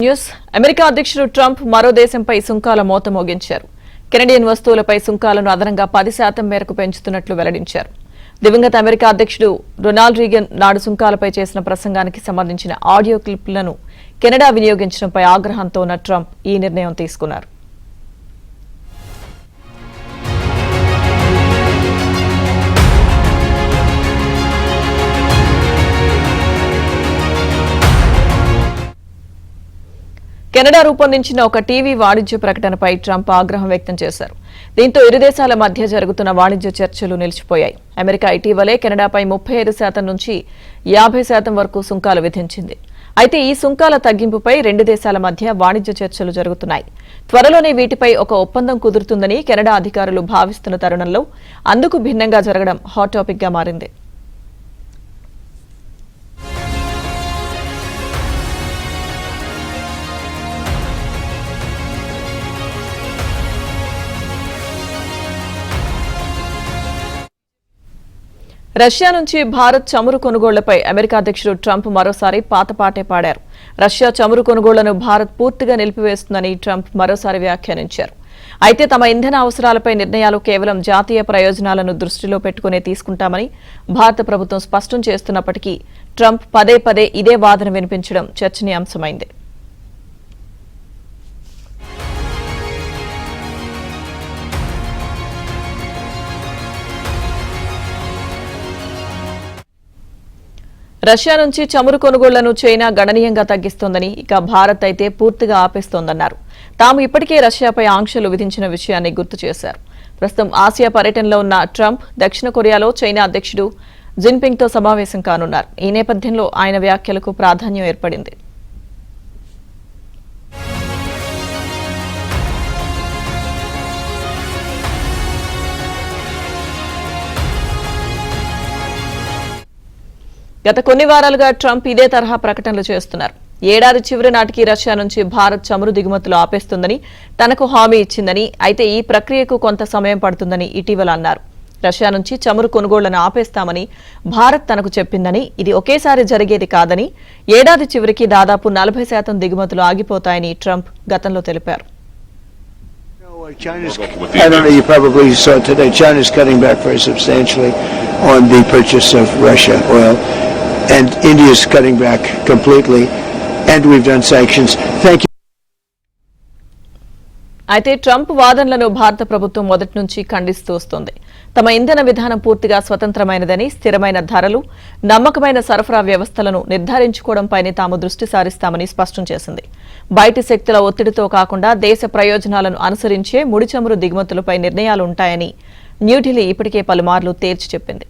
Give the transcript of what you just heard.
News America అధ్యక్షుడు Trump మరో దేశంపై సుంకాల మోత మోగించారు. కెనడియన్ వస్తువులపై సుంకాలను అదనంగా 10% మేరకు పెంచుతున్నట్లు వెల్లడించారు. దివంగత అమెరికా అధ్యక్షుడు రొనాల్డ్ రీగన్ నాడు సుంకాలపై చేసిన ప్రసంగానికి సంబంధించిన ఆడియో క్లిప్లను కెనడా వినియోగించడంపై ఆగ్రహంతో ఉన్న ట్రంప్ ఈ నిర్ణయం తీసుకున్నారు. కెనడా రూపొందించిన ఒక టీవీ వాణిజ్య ప్రకటనపై ట్రంప్ ఆగ్రహం వ్యక్తం చేశారు. దీంతో ఇరు దేశాల మధ్య జరుగుతున్న వాణిజ్య చర్చలు నిలిచిపోయాయి. అమెరికా ఇటీవలే కెనడాపై 35% నుంచి 50% వరకు సుంకాలు విధించింది. అయితే ఈ సుంకాల తగ్గింపుపై రెండు దేశాల మధ్య వాణిజ్య చర్చలు జరుగుతున్నాయి. త్వరలోనే వీటిపై ఒక ఒప్పందం కుదురుతుందని కెనడా అధికారులు భావిస్తున్న తరుణంలో అందుకు భిన్నంగా జరగడం హాట్ టాపిక్ గా మారింది. రష్యా నుంచి భారత్ చమురు కొనుగోళ్లపై అమెరికా అధ్యక్షుడు ట్రంప్ మరోసారి పాతపాటే పాడారు. రష్యా చమురు కొనుగోళ్లను భారత్ పూర్తిగా నిలిపివేస్తుందని ట్రంప్ మరోసారి వ్యాఖ్యానించారు. అయితే తమ ఇంధన అవసరాలపై నిర్ణయాలు కేవలం జాతీయ ప్రయోజనాలను దృష్టిలో పెట్టుకునే తీసుకుంటామని భారత ప్రభుత్వం స్పష్టం చేస్తున్నప్పటికీ ట్రంప్ పదే పదే ఇదే వాదన వినిపించడం చర్చనీయాంశమైంది. రష్యా నుంచి చమురు కొనుగోళ్లను చైనా గణనీయంగా తగ్గిస్తోందని, ఇక భారత్ అయితే పూర్తిగా ఆపేస్తోందన్నారు. తాము ఇప్పటికే రష్యాపై ఆంక్షలు విధించిన విషయాన్ని గుర్తు చేశారు. ప్రస్తుతం ఆసియా పర్యటనలో ఉన్న ట్రంప్ దక్షిణ కొరియాలో చైనా అధ్యక్షుడు జిన్పింగ్ తో సమావేశం కానున్నారు. ఈ నేపథ్యంలో ఆయన వ్యాఖ్యలకు ప్రాధాన్యం ఏర్పడింది. గత కొన్ని వారాలుగా ట్రంప్ ఇదే తరహా ప్రకటనలు చేస్తున్నారు. ఏడాది చివరి నాటికి రష్యా నుంచి భారత్ చమురు దిగుమతులు ఆపేస్తుందని తనకు హామీ ఇచ్చిందని, అయితే ఈ ప్రక్రియకు కొంత సమయం పడుతుందని ఇటీవల అన్నారు. రష్యా నుంచి చమురు కొనుగోళ్లను ఆపేస్తామని భారత్ తనకు చెప్పిందని, ఇది ఒకేసారి జరిగేది కాదని, ఏడాది చివరికి దాదాపు 40% దిగుమతులు ఆగిపోతాయని ట్రంప్ గతంలో తెలిపారు. I don't know, you probably saw today, China's cutting back very substantially on the purchase of Russia oil, and India's cutting back completely, and we've done sanctions. Thank you. అయితే ట్రంప్ వాదనలను భారత ప్రభుత్వం మొదటి నుంచి ఖండిస్తూ వస్తోంది. తమ ఇంధన విధానం పూర్తిగా స్వతంత్రమైనదని, స్థిరమైన ధరలు, నమ్మకమైన సరఫరా వ్యవస్థలను నిర్ధారించుకోవడంపైనే తాము దృష్టి సారిస్తామని స్పష్టం చేసింది. బయటి శక్తుల ఒత్తిడితో కాకుండా దేశ ప్రయోజనాలను అనుసరించే ముడి చమురు దిగుమతులపై నిర్ణయాలు ఉంటాయని న్యూఢిల్లీ ఇప్పటికే పలుమార్లు తేల్చి చెప్పింది.